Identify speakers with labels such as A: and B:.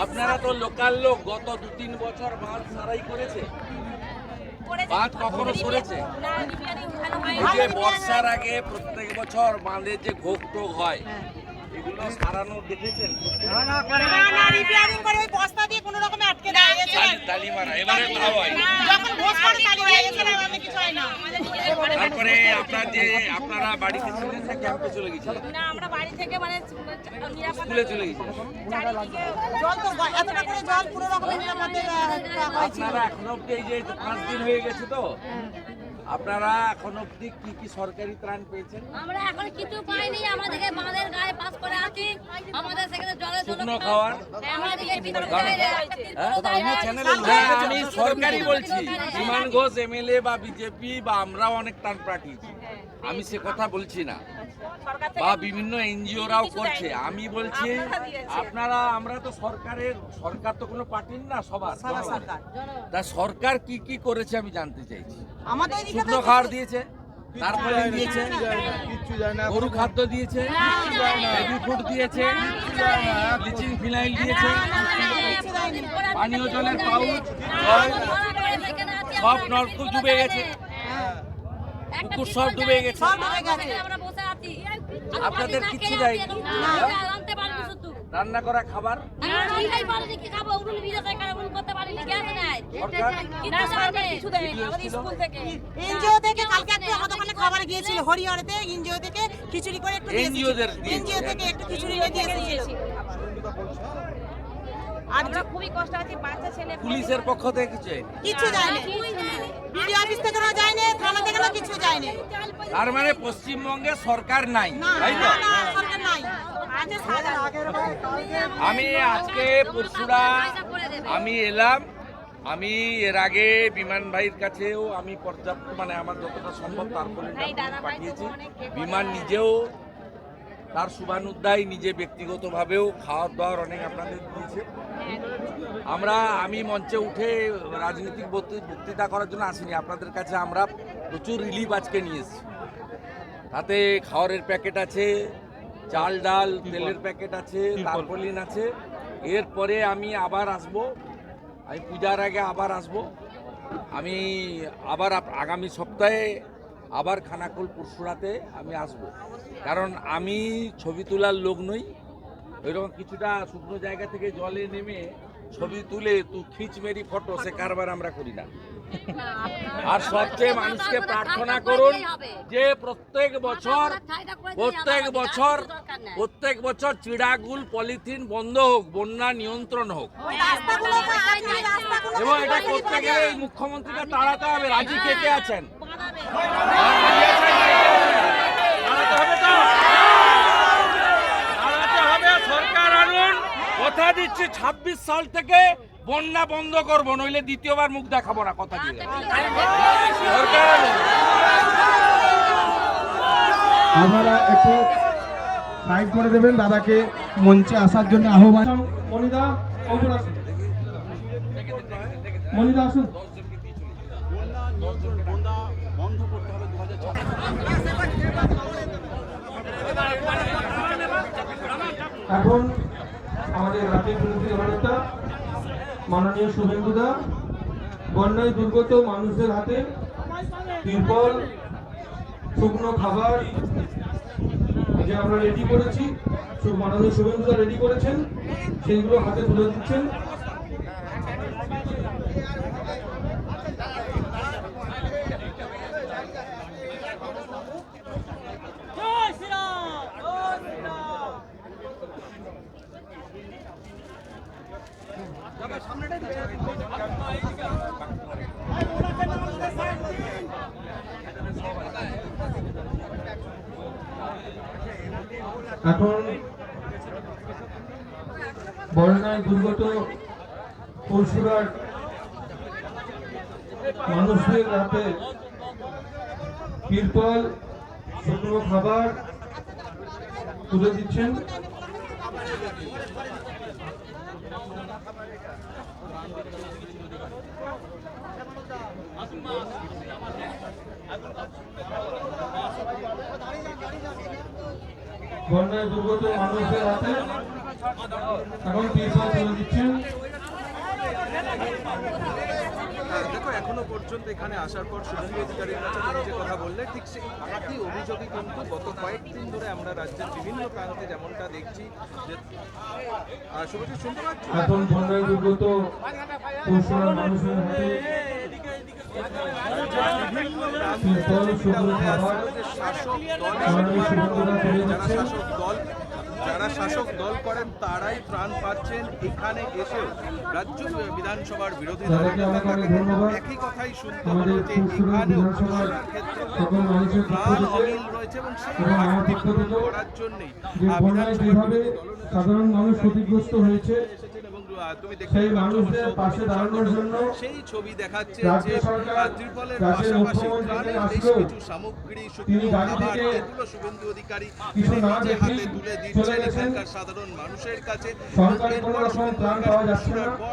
A: আপনারা তো লোকাল লোক, গত 2-3 বছর বাঁধ সারাই করেছে, বাঁধ কখনো করেছে? এই যে বর্ষার আগে প্রত্যেক বছর বাঁধের যে ঘোগ টোগ হয়, এগুলো সারানো দেখেছেন? তালি মারা এবারে তাও হয়। তারপরে আপনারা বাড়িতে ছিলেন না ক্যাম্পে চলে গেছিলেন?
B: না, আমরা বাড়ি থেকে মানে
A: স্কুলে চলে গেছিলেন। আপনারা এখন অব্দি এই যে 5 দিন হয়ে গেছে তো, আপনারা এখন অব্দি কি কি সরকারি ত্রাণ পেয়েছেন?
B: আমরা এখন কিছু পাইনি, আমাদেরকে বাঁধের গায়ে পাস করে আছি, আমাদের সেখানে জলের জন্য
A: শুকনো খাওয়ার
B: আমাদেরকে ভিতরে
A: আমি সরকারি বলছি, বিমান ঘোষ এমএলএ বা বিজেপি বা আমরাও অনেক ত্রাণ পাঠিয়েছি, আমি সে কথা বলছি না, বা বিভিন্ন এনজিওরাও করছে। আমি বলছি আপনারা, আমরা তো সরকার তো কোনো পার্টির না, সবার সরকার। তা সরকার কি কি করেছে আমি জানতে চাইছি। শুকনো খাবার দিয়েছে, তারপরে দিয়েছে গরু খাদ্য দিয়েছে, বেবি ফুড দিয়েছে, ব্লিচিং ফিনাইল দিয়েছে, পানীয় জলের পাউচ, সব নলকূপ ডুবে গেছে, পুকুর সব ডুবে গেছে। আপনাদের কিছু দেয়? রান্না করা খাবার
C: এনজিও থেকে কালকে একটু আমাদের ওখানে খাবার গিয়েছিল, হরিহরতে এনজিও থেকে খিচুড়ি করে একটু
A: এনজিও
C: থেকে একটু খিচুড়ি নিয়ে দিয়েছিল।
B: আর খুবই কষ্ট আছে, বাচ্চা ছেলে।
A: পুলিশের পক্ষ থেকে
C: কিছু যায়নি, বিডিও অফিস থেকেও যায়নি, থানা থেকেও কিছু যায়নি।
A: তার মানে পশ্চিমবঙ্গে সরকার নাই, তাই তো?
C: সরকার নাই।
A: আমি আজকে পরশুরা আমি এলাম, আমি এর আগে বিমান ভাইয়ের কাছেও আমি পর্যাপ্ত মানে আমার যতটা সম্ভব তারপরে পাঠিয়েছি। বিমান নিজেও তার শুভানুধ্যায় নিজে ব্যক্তিগতভাবেও খাওয়ার দাওয়ার অনেক আপনাদের দিয়েছে। আমি মঞ্চে উঠে রাজনৈতিক বক্তৃতা করার জন্য আসিনি, আপনাদের কাছে আমরা প্রচুর রিলিফ আজকে নিয়ে এসেছি। তাতে খাওয়ারের প্যাকেট আছে, চাল ডাল তেলের প্যাকেট আছে, তারপলিন আছে। এরপরে আমি আবার আসব, আমি পূজার আগে আবার আসব। আমি আবার আগামী সপ্তাহে আবার খানাকুল পরশুরাতে আমি আসব, কারণ আমি ছবি তোলার লোক নই। ওইরকম কিছুটা শুকনো জায়গা থেকে জলে নেমে ছবি তুলে খিচ মেরি ফটো, সে কারবার আমরা করি না। আর সবচেয়ে মানুষকে প্রার্থনা করুন যে প্রত্যেক বছর চিড়াগুল পলিথিন বন্ধ হোক, বন্যা নিয়ন্ত্রণ হোক, এবং এটা করতে গেলে মুখ্যমন্ত্রীকে তাড়াতে হবে। রাজি কে কে আছেন? সরকার আনুন, কথা দিচ্ছি 26 সাল থেকে বন্যা বন্ধ করবো, নইলে দ্বিতীয়বার মুখ দেখাবো না, কথা দিয়ে।
D: আপনারা একটু সাইড করে দেবেন, দাদাকে মঞ্চে আসার জন্য আহ্বান। মনিদা আসুন, মনিদা আসুন। এখন আমাদের রাজ্যের প্রতিনিধি জননেতা মাননীয় শুভেন্দুদা বন্যায় দুর্গত মানুষদের হাতে তিরপল, শুকনো খাবার যে আমরা রেডি করেছি, মাননীয় শুভেন্দুদা রেডি করেছেন, সেইগুলো হাতে তুলে দিচ্ছেন। এখন বন্যায় দুর্গত পরশুরার মানুষদের হাতে তিরপল, শুকনো খাবার তুলে দিচ্ছেন। বন্যায় দুর্গত মানুষদের হাতে এখন তিরপল তুলে দিচ্ছেন।
E: দেখো এখনো পর্যন্ত এখানে আসার পর শুভেন্দু অধিকারীর কাছে তুমি যে কথা বললে ঠিক সেই একই অভিযোগই কিন্তু গত কয়েকদিন ধরে আমরা রাজ্যের বিভিন্ন প্রান্তে যেমনটা দেখছি যে শুভজিৎ শুনতে পাচ্ছি
D: এখন বন্যায় দুর্গত পরশুরাম মানুষের হাতে
E: বিভিন্ন প্রান্তে
D: তিরপল, শুকনো খাবার,
E: যে শাসক দল
D: সরকারি সুবর্ণরা তুলে
E: যারা শাসক দল করেন তারাই ত্রাণ পাচ্ছেন। এখানে এসেও রাজ্য বিধানসভার বিরোধী
D: তাদেরকে অনেক অনেক ধন্যবাদ।
E: একই কথাই শুনতে
D: আমাদের
E: হলো যে
D: পরশুরাম
E: এখানেও
D: বিধানসভার
E: ক্ষেত্রে
D: সকল মানুষের পক্ষ
E: প্রাণ
D: থেকে
E: অমিল রয়েছে এবং সেই
D: এবং আমার
E: ঘাটতি
D: পক্ষ
E: পূরণ
D: থেকেও
E: করার জন্যই
D: যে বন্যায় যেভাবে সাধারণ মানুষ ক্ষতিগ্রস্ত হয়েছে
E: এসেছেন এবং তুমি দেখতে
D: সেই
E: পাচ্ছ
D: মানুষদের পাশে দাঁড়ানোর জন্য
E: সেই ছবি দেখাচ্ছে
D: রাজ্য
E: যে
D: সরকার,
E: ত্রিপলের
D: রাজ্যের
E: পাশাপাশি
D: মুখ্যমন্ত্রী
E: ত্রাণের বেশ
D: আসলেও
E: কিছু সামগ্রী
D: তিনি
E: শুকনো
D: গাড়ি
E: খাবার
D: থেকে
E: এগুলো শুভেন্দু অধিকারী
D: কিছু না
E: নিজে
D: দেখেই
E: হাতে তুলে
D: চলে
E: দিচ্ছেন
D: গেছেন।
E: এখানকার সাধারণ মানুষের কাছে।
D: সরকারি কোনো
E: এরপর
D: রকম
E: শুভেন্দু
D: ত্রাণ
E: অধিকারী
D: পাওয়া যাচ্ছে না।
E: ঘোষণার পর